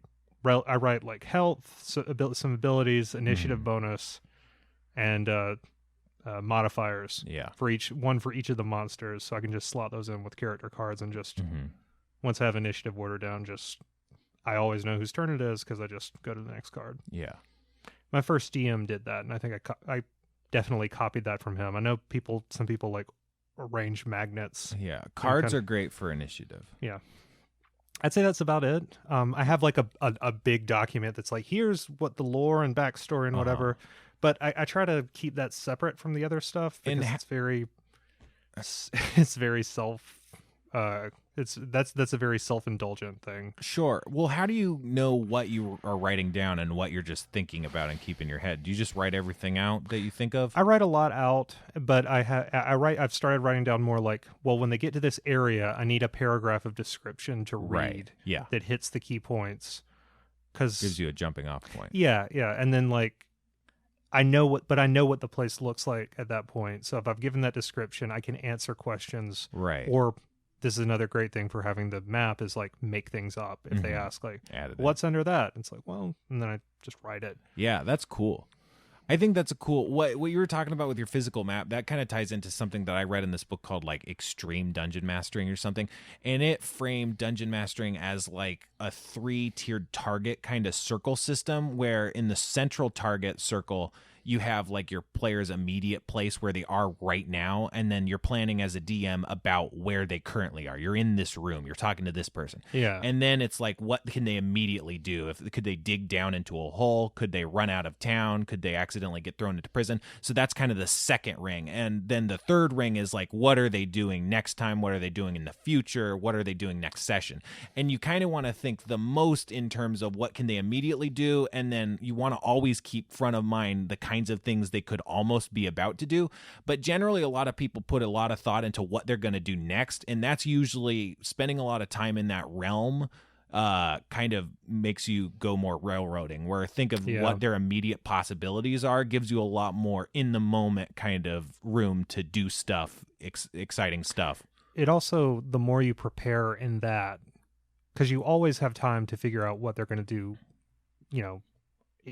B: like health, some abilities, initiative bonus, and modifiers.
A: Yeah.
B: For each of the monsters, so I can just slot those in with character cards, and just
A: Mm-hmm.
B: once I have initiative order down, I always know whose turn it is because I just go to the next card.
A: Yeah.
B: My first DM did that, and I think I definitely copied that from him. I know some people like arrange magnets.
A: Yeah. Cards are great for initiative.
B: Yeah. I'd say that's about it. I have like a big document that's like, here's what the lore and backstory and whatever, but I try to keep that separate from the other stuff because it's very self. That's a very self-indulgent thing.
A: Sure. Well, how do you know what you are writing down and what you're just thinking about and keep in your head? Do you just write everything out that you think of?
B: I write a lot out, but I've started writing down more like, well, when they get to this area, I need a paragraph of description to read.
A: Right. Yeah.
B: That hits the key points. 'Cause
A: gives you a jumping off point.
B: Yeah, and then like I know what the place looks like at that point. So if I've given that description, I can answer questions.
A: Right.
B: Or this is another great thing for having the map is like make things up. If they ask like, what's under that? It's like, well, and then I just write it.
A: Yeah, that's cool. I think that's a cool, what you were talking about with your physical map, that kind of ties into something that I read in this book called like Extreme Dungeon Mastering or something. And it framed dungeon mastering as like a 3-tiered target kind of circle system, where in the central target circle, you have like your player's immediate place where they are right now, and then you're planning as a DM about where they currently are. You're in this room, you're talking to this person.
B: Yeah.
A: And then it's like, what can they immediately do? Could they dig down into a hole? Could they run out of town? Could they accidentally get thrown into prison? So that's kind of the second ring. And then the third ring is like, what are they doing next time? What are they doing in the future? What are they doing next session? And you kind of want to think the most in terms of what can they immediately do, and then you want to always keep front of mind the kinds of things they could almost be about to do. But generally, a lot of people put a lot of thought into what they're going to do next, and that's usually spending a lot of time in that realm kind of makes you go more railroading, where think of what their immediate possibilities are, gives you a lot more in the moment kind of room to do stuff, exciting stuff.
B: It also, the more you prepare in that, because you always have time to figure out what they're going to do, you know,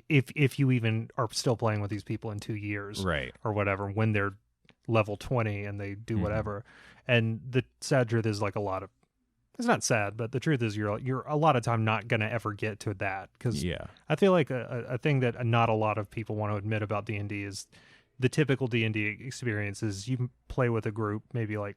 B: if you even are still playing with these people in 2 years,
A: right,
B: or whatever, when they're level 20 and they do whatever. And the sad truth is, like, it's not sad, but the truth is you're a lot of time not going to ever get to that, because I feel like a thing that not a lot of people want to admit about D&D is the typical D&D experience is you play with a group maybe like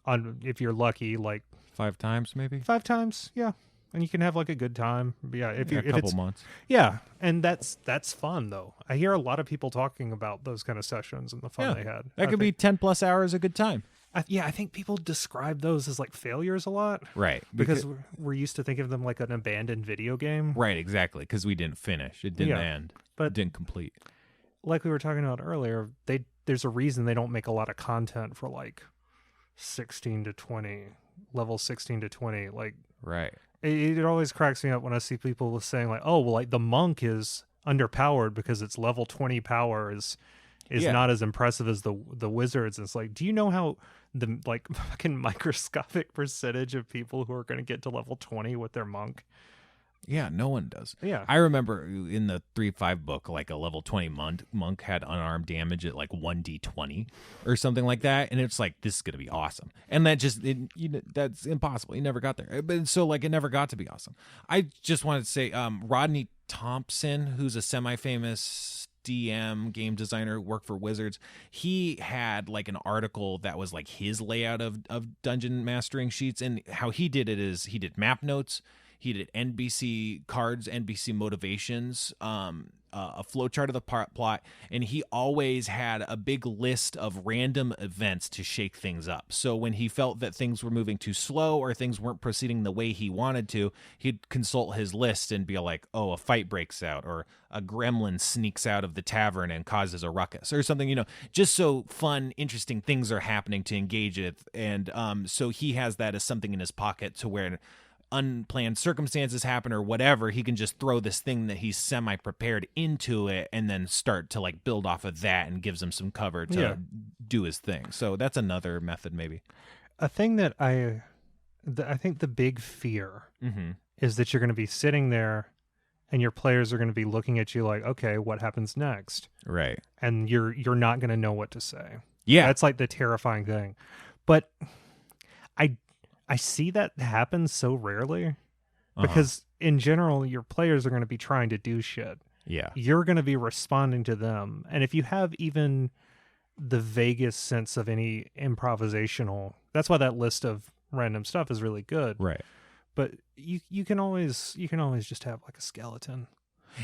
B: if you're lucky, like
A: 5 times maybe.
B: 5 times, yeah. And you can have like a good time. Yeah, if
A: a couple months.
B: Yeah, and that's fun though. I hear a lot of people talking about those kind of sessions and the fun they had.
A: That could be 10 plus hours a good time.
B: I think people describe those as like failures a lot.
A: Right.
B: Because we're used to thinking of them like an abandoned video game.
A: Right, exactly. Because we didn't finish. It didn't end. But it didn't complete.
B: Like we were talking about earlier, there's a reason they don't make a lot of content for like 16 to 20, level 16 to 20. Like,
A: right.
B: It always cracks me up when I see people saying like, oh, well, like the monk is underpowered because its level 20 power is not as impressive as the wizards. And it's like, do you know how the like fucking microscopic percentage of people who are going to get to level 20 with their monk?
A: Yeah, no one does.
B: Yeah.
A: I remember in the 3.5 book, like a level 20 monk had unarmed damage at like 1d20 or something like that, and it's like, this is gonna be awesome. And that just that's impossible. He never got there. But so like it never got to be awesome. I just wanted to say, Rodney Thompson, who's a semi-famous DM game designer who worked for Wizards, he had like an article that was like his layout of dungeon mastering sheets, and how he did it is he did map notes. He did NBC cards, NBC motivations, a flowchart of the plot, and he always had a big list of random events to shake things up. So when he felt that things were moving too slow or things weren't proceeding the way he wanted to, he'd consult his list and be like, oh, a fight breaks out, or a gremlin sneaks out of the tavern and causes a ruckus or something, just so fun, interesting things are happening to engage it. And so he has that as something in his pocket to where unplanned circumstances happen or whatever, he can just throw this thing that he's semi-prepared into it and then start to like build off of that, and gives him some cover to do his thing. So that's another method maybe.
B: A thing that I think the big fear is that you're going to be sitting there and your players are going to be looking at you like, okay, what happens next?
A: Right.
B: And you're not going to know what to say.
A: Yeah.
B: That's like the terrifying thing. But I see that happen so rarely because in general, your players are going to be trying to do shit.
A: Yeah.
B: You're going to be responding to them. And if you have even the vaguest sense of any improvisational, that's why that list of random stuff is really good.
A: Right.
B: But you can always just have like a skeleton.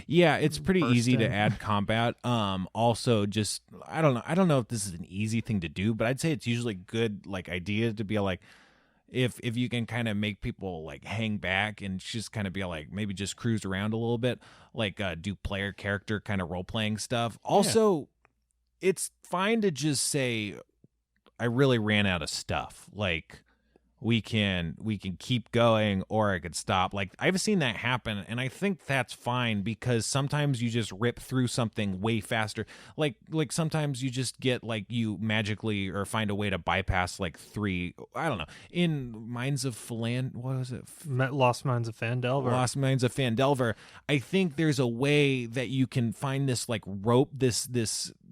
A: Yeah, it's pretty easy to
B: in.
A: add combat. Also, just I don't know if this is an easy thing to do, but I'd say it's usually good like idea to be like, if you can kind of make people like hang back and just kind of be like, maybe just cruise around a little bit, like do player character kind of role playing stuff. Also, it's fine to just say, I really ran out of stuff. Like we can keep going, or I could stop. Like I've seen that happen, and I think that's fine, because sometimes you just rip through something way faster. Like sometimes you just get like you magically or find a way to bypass like 3, I don't know, in Minds of what was it?
B: Lost Minds of Phandelver.
A: Lost Minds of Phandelver. I think there's a way that you can find this like rope, this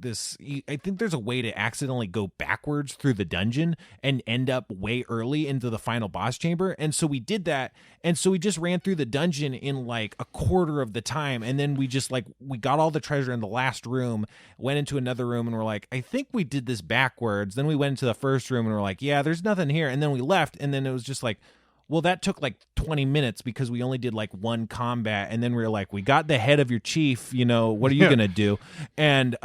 A: I think there's a way to accidentally go backwards through the dungeon and end up way early into the final boss chamber. And so we did that. And so we just ran through the dungeon in like a quarter of the time. And then we just like, we got all the treasure in the last room, went into another room, and we're like, I think we did this backwards. Then we went into the first room and we're like, yeah, there's nothing here. And then we left. And then it was just like, well, that took like 20 minutes because we only did like one combat. And then we were like, we got the head of your chief, what are you going to do? And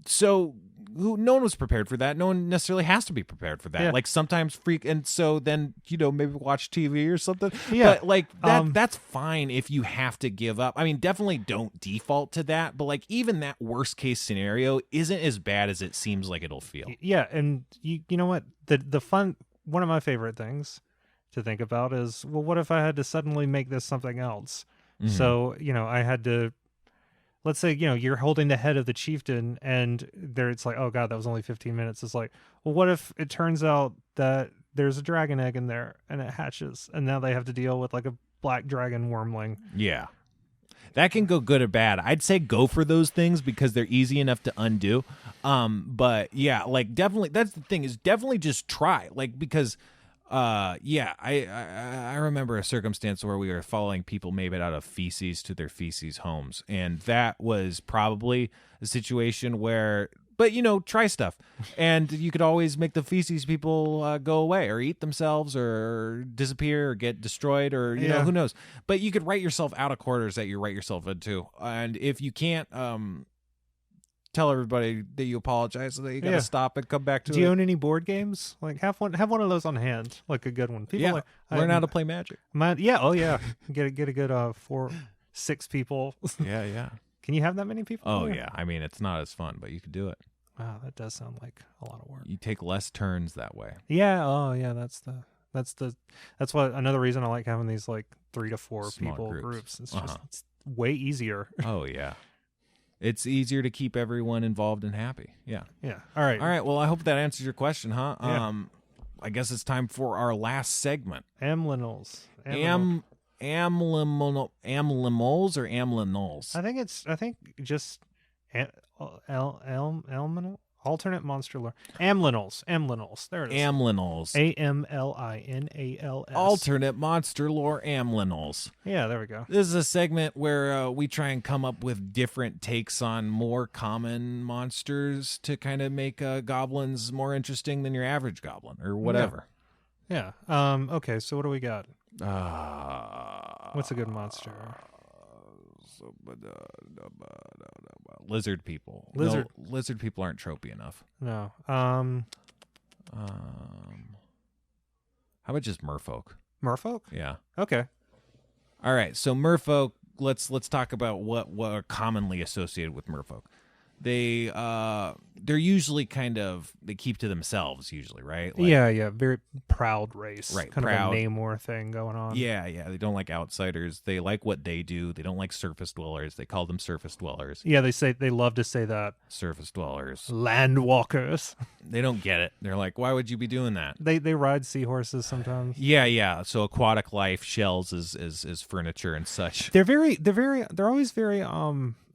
A: so no one was prepared for that. No one necessarily has to be prepared for that.
B: Yeah.
A: Like sometimes and so then, maybe watch TV or something.
B: Yeah.
A: But like that's fine if you have to give up. I mean, definitely don't default to that. But like even that worst case scenario isn't as bad as it seems like it'll feel.
B: Yeah. And you know what? The fun, one of my favorite things to think about is, well, what if I had to suddenly make this something else? Mm-hmm. So, I had to, let's say, you're holding the head of the chieftain, and there it's like, oh God, that was only 15 minutes. It's like, well, what if it turns out that there's a dragon egg in there and it hatches, and now they have to deal with like a black dragon wormling?
A: Yeah. That can go good or bad. I'd say go for those things because they're easy enough to undo. But yeah, like definitely, that's the thing, is definitely just try. Like, because I remember a circumstance where we were following people made it out of feces to their feces homes, and that was probably a situation where, but try stuff, and you could always make the feces people go away or eat themselves or disappear or get destroyed, or who knows. But you could write yourself out of quarters that you write yourself into, and if you can't, tell everybody that you apologize, so that you gotta stop and come back to it.
B: Do you own any board games? Like have one of those on hand, like a good one. People
A: learn how to play Magic.
B: Get a good 4-6 people.
A: Yeah.
B: Can you have that many people?
A: Oh yeah. I mean, it's not as fun, but you could do it.
B: Wow, that does sound like a lot of work.
A: You take less turns that way.
B: Yeah. Oh yeah. That's what another reason I like having these like 3 to 4
A: Small
B: people
A: groups.
B: It's just it's way easier.
A: Oh yeah. It's easier to keep everyone involved and happy. Yeah.
B: Yeah. All right.
A: Well, I hope that answers your question, huh?
B: Yeah.
A: I guess it's time for our last segment.
B: Amlinals.
A: amlimoles or amlinoles?
B: I think just elminal alternate monster lore. Amlinoles. There it is.
A: Amlinoles.
B: AMLINALS.
A: Alternate monster lore amlinoles.
B: Yeah, there we go.
A: This is a segment where we try and come up with different takes on more common monsters to kind of make goblins more interesting than your average goblin or whatever.
B: Yeah. Okay, so what do we got? What's a good monster?
A: Lizard people. Lizard people aren't tropey enough.
B: No.
A: How about just merfolk?
B: Merfolk?
A: Yeah.
B: Okay.
A: All right. So merfolk. Let's talk about what are commonly associated with merfolk. They're usually they keep to themselves usually, right? Like,
B: yeah, very proud race,
A: right?
B: Kind
A: proud.
B: of a Namor thing going on.
A: Yeah. They don't like outsiders. They like what they do. They don't like surface dwellers. They call them surface dwellers.
B: Yeah, they love to say that.
A: Surface dwellers,
B: land walkers.
A: They don't get it. They're like, why would you be doing that?
B: They ride seahorses sometimes.
A: Yeah. So aquatic life, shells is furniture and such.
B: They're always very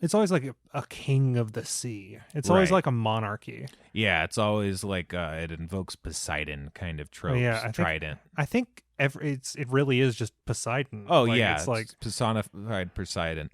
B: it's always like a king of the sea. It's always
A: Right.
B: like a monarchy.
A: Yeah, it's always like it invokes Poseidon kind of tropes.
B: Yeah,
A: Trident.
B: I think it really is just Poseidon.
A: Oh
B: Like,
A: yeah,
B: it's like
A: personified Poseidon.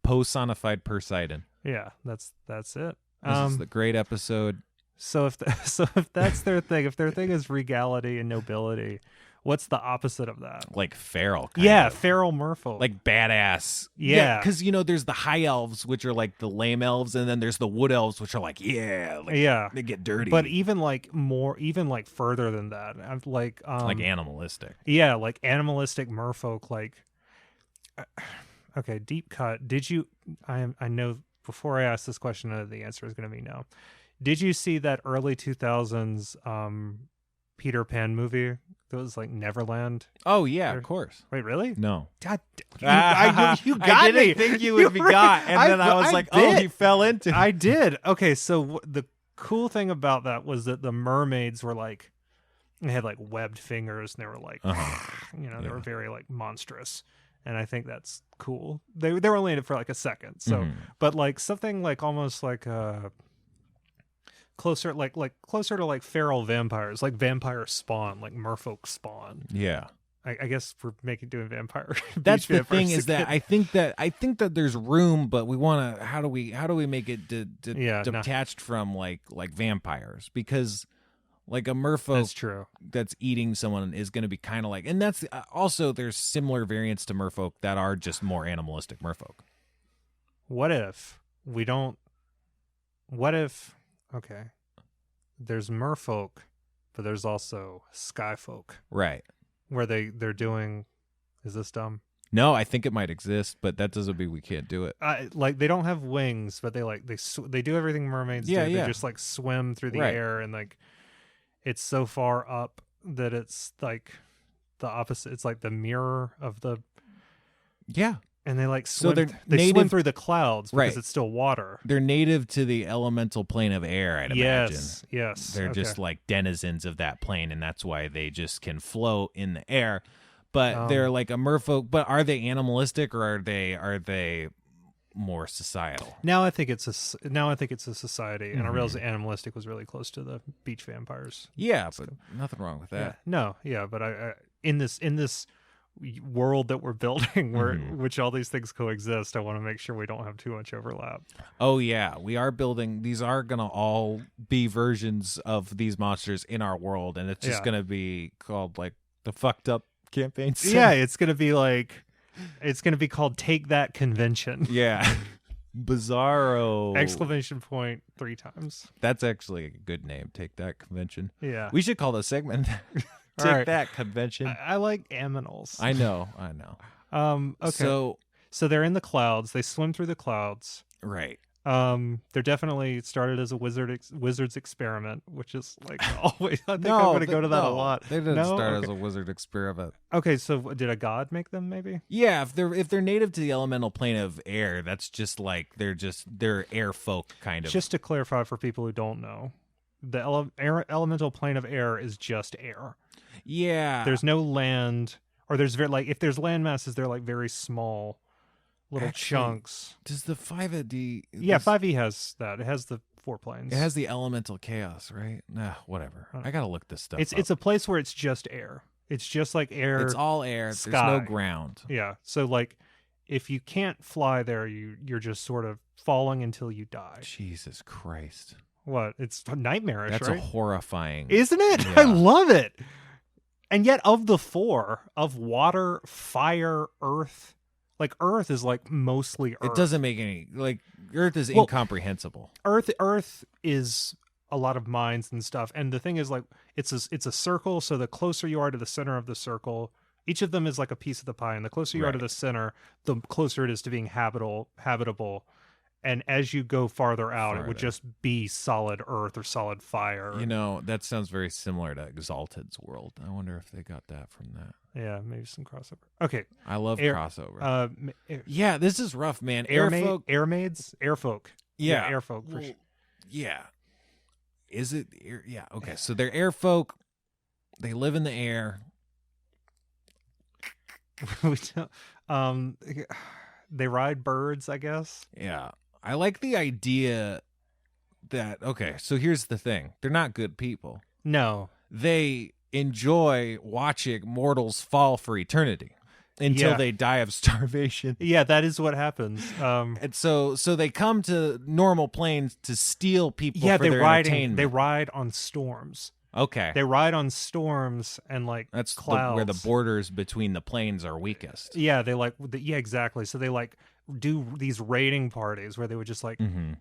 A: Personified Poseidon.
B: yeah, that's it.
A: This is the great episode.
B: So if that's their thing, if their thing is regality and nobility, what's the opposite of that?
A: Like feral.
B: Yeah,
A: of.
B: feral merfolk.
A: Like badass.
B: Yeah.
A: Because there's the high elves, which are like the lame elves, and then there's the wood elves, which are like they get dirty.
B: But even further than that, I'm like
A: animalistic.
B: Yeah, like animalistic merfolk. Like, okay, deep cut. Did you? I know. Before I ask this question, the answer is going to be no. Did you see that early 2000s Peter Pan movie that was like Neverland?
A: Oh yeah, of course.
B: Wait, really?
A: No.
B: God, you got
A: I
B: me.
A: didn't think you would be got, and then I was like,
B: did.
A: oh, he fell into it.
B: I did. Okay, so the cool thing about that was that the mermaids were like, they had like webbed fingers, and they were like, they were very like monstrous. And I think that's cool. They were only in it for like a second. So, but like something like almost like closer to like feral vampires, like vampire spawn, like merfolk spawn.
A: Yeah.
B: I guess we're doing vampire.
A: That's the thing is that I think that there's room, but we want to. How do we make it detached from like vampires? Because like a merfolk
B: that's true.
A: That's eating someone is going to be kind of like, and that's also there's similar variants to merfolk that are just more animalistic merfolk.
B: What if we don't? What if? Okay, there's merfolk, but there's also skyfolk.
A: Right.
B: Where they're doing, is this dumb?
A: No, I think it might exist, but that doesn't mean we can't do it.
B: Like they don't have wings, but they do everything mermaids do. They just like swim through the air, and like it's so far up that it's like the opposite. It's like the mirror of the and they like swim. So they swim through the clouds because it's still water.
A: They're native to the elemental plane of air, I'd imagine.
B: Yes.
A: They're just like denizens of that plane, and that's why they just can float in the air. But they're like a merfolk. But are they animalistic or are they more societal?
B: Now I think it's a society, and I realize that animalistic was really close to the beach vampires.
A: Yeah, but nothing wrong with that.
B: But I in this world that we're building which all these things coexist, I want to make sure we don't have too much overlap.
A: Oh yeah, we are building, these are gonna all be versions of these monsters in our world, and it's just gonna be called like the fucked up campaign.
B: It's gonna be called Take That Convention.
A: Bizarro!
B: Exclamation point 3 times.
A: That's actually a good name. Take That Convention.
B: Yeah,
A: we should call the segment Take That Convention.
B: I like aminals.
A: I know.
B: Okay. So they're in the clouds. They swim through the clouds.
A: Right.
B: They're definitely started as a wizard's experiment, which is like always. I think I'm going to go to that a lot.
A: They didn't start as a wizard experiment.
B: Okay, so did a god make them? Maybe.
A: Yeah, if they're native to the elemental plane of air, that's just like they're air folk kind of.
B: Just to clarify for people who don't know, the elemental plane of air is just air.
A: Yeah.
B: There's no land, Or there's very if there's land masses, they're like very small little chunks.
A: Does the 5D?
B: Yeah, 5e has that. It has the 4 planes.
A: It has the elemental chaos, right? Nah, whatever. I gotta look this stuff up.
B: It's a place where it's just air. It's just like air.
A: It's all air.
B: Sky.
A: There's no ground.
B: Yeah. So if you can't fly there, you're just sort of falling until you die.
A: Jesus Christ.
B: What? It's nightmarish,
A: That's
B: right?
A: a horrifying.
B: Isn't it?
A: Yeah.
B: I love it. And yet of the 4, of water, fire, earth, Earth is mostly Earth.
A: It doesn't make any Earth is incomprehensible.
B: Earth is a lot of mines and stuff. And the thing is it's a circle, so the closer you are to the center of the circle, each of them is like a piece of the pie, and the closer you are to the center, the closer it is to being habitable. And as you go farther out, it would just be solid earth or solid fire.
A: That sounds very similar to Exalted's world. I wonder if they got that from that.
B: Yeah, maybe some crossover. Okay.
A: I love crossover. Yeah, this is rough, man.
B: Airfolk.
A: Yeah.
B: Airfolk. For sure.
A: Yeah. Is it? Yeah. Okay. So they're airfolk. They live in the air.
B: They ride birds, I guess.
A: Yeah. I like the idea that, okay, so here's the thing. They're not good people.
B: No.
A: They enjoy watching mortals fall for eternity until they die of starvation.
B: Yeah, that is what happens.
A: And so they come to normal planes to steal people for their entertainment.
B: They ride on storms.
A: Okay.
B: They ride on storms and
A: that's
B: clouds.
A: Where the borders between the planes are weakest.
B: Yeah, they exactly. So they do these raiding parties where they would just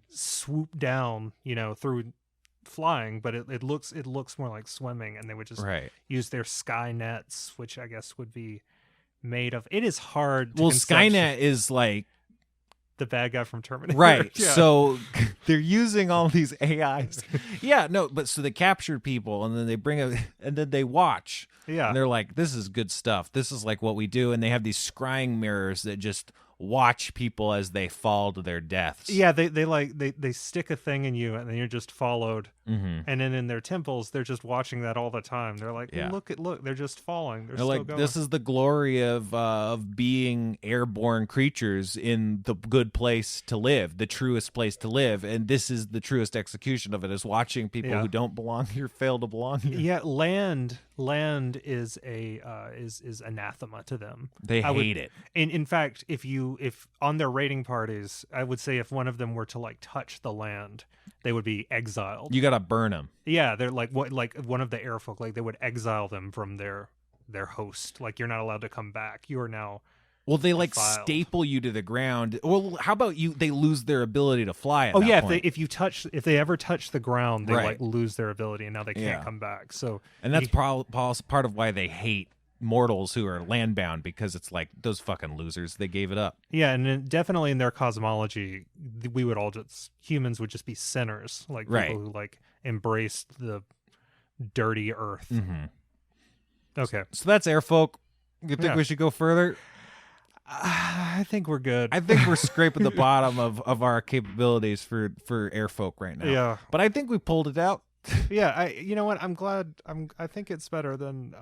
B: swoop down, through flying, but it looks more like swimming, and they would just use their sky nets, which I guess would be made of. It is hard.
A: Well, Skynet is
B: the bad guy from Terminator.
A: Right.
B: Yeah.
A: So they're using all these AIs. Yeah, no, but so they captured people and then they and then they watch.
B: Yeah.
A: And they're like, this is good stuff. This is what we do. And they have these scrying mirrors that just watch people as they fall to their deaths.
B: Yeah, they stick a thing in you and then you're just followed.
A: Mm-hmm.
B: And then in their temples, they're just watching that all the time. They're like, look, they're just falling. They're still going.
A: This is the glory of being airborne creatures in the good place to live, the truest place to live, and this is the truest execution of it, is watching people who don't belong here fail to belong here.
B: Yeah, land is is anathema to them.
A: They hate it.
B: In fact, if on their raiding parties, I would say if one of them were to touch the land, they would be exiled.
A: You gotta burn them.
B: Yeah, they're like one of the airfolk. They would exile them from their host. You're not allowed to come back. You are now.
A: Well, they staple you to the ground. Well, how about they lose their ability to fly at
B: that
A: point.
B: if they ever touch the ground, they lose their ability, and now they can't come back. So,
A: and that's part of why they hate mortals who are landbound, because it's those fucking losers, they gave it up.
B: Yeah, and definitely in their cosmology, we would all humans would just be sinners, people who embraced the dirty earth.
A: Mm-hmm.
B: Okay,
A: so that's Airfolk. You think we should go further?
B: I think we're good.
A: I think we're scraping the bottom of our capabilities for Airfolk right now.
B: Yeah,
A: but I think we pulled it out.
B: Yeah, you know what? I'm glad. I think it's better than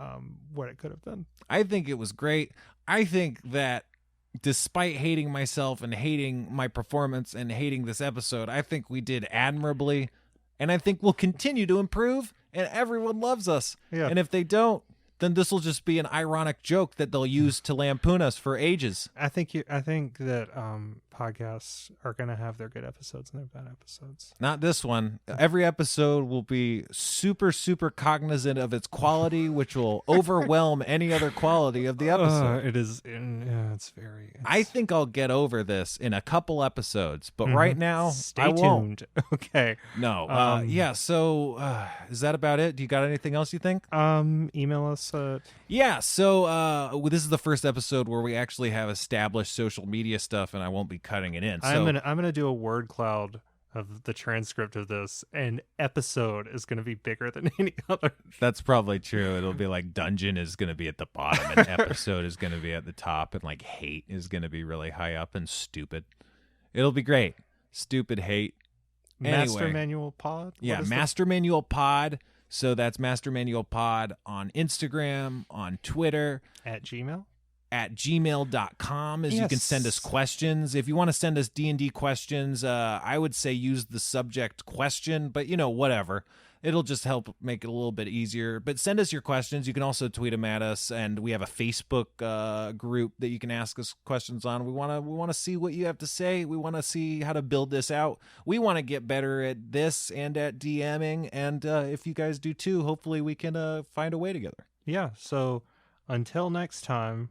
B: what it could have been.
A: I think it was great. I think that despite hating myself and hating my performance and hating this episode, I think we did admirably, and I think we'll continue to improve, and everyone loves us.
B: Yeah.
A: And if they don't, then this will just be an ironic joke that they'll use to lampoon us for ages.
B: I think that podcasts are going to have their good episodes and their bad episodes.
A: Not this one. Every episode will be super, super cognizant of its quality, which will overwhelm any other quality of the episode.
B: It is. It's very.
A: I think I'll get over this in a couple episodes, but right now,
B: stay
A: I
B: tuned.
A: Won't.
B: Okay.
A: No. Yeah. So, is that about it? Do you got anything else you think?
B: Email us.
A: Yeah. So, this is the first episode where we actually have established social media stuff, and I won't be cutting it in. So,
B: I'm gonna do a word cloud of the transcript of this, and episode is gonna be bigger than any other.
A: That's probably true. It'll be dungeon is gonna be at the bottom, and episode is gonna be at the top, and hate is gonna be really high up, and stupid. It'll be great. Stupid hate.
B: Master Manual Pod.
A: Yeah, Master Manual Pod. So that's Master Manual Pod on Instagram, on Twitter.
B: At Gmail?
A: At gmail.com you can send us questions. If you want to send us D&D questions, I would say use the subject question, but whatever. It'll just help make it a little bit easier. But send us your questions. You can also tweet them at us, and we have a Facebook group that you can ask us questions on. We want to see what you have to say. We want to see how to build this out. We want to get better at this and at DMing, and if you guys do too, hopefully we can find a way together.
B: Yeah, so until next time.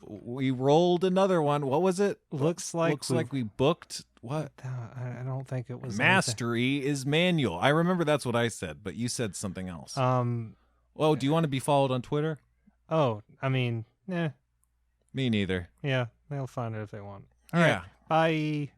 A: We rolled another one. What was it?
B: Looks like
A: we booked what?
B: I don't think it was
A: Mastery anything. Is manual. I remember that's what I said, but you said something else. Oh, do you want to be followed on Twitter?
B: Oh, I mean,
A: Me neither.
B: Yeah, they'll find it if they want.
A: All right.
B: Bye.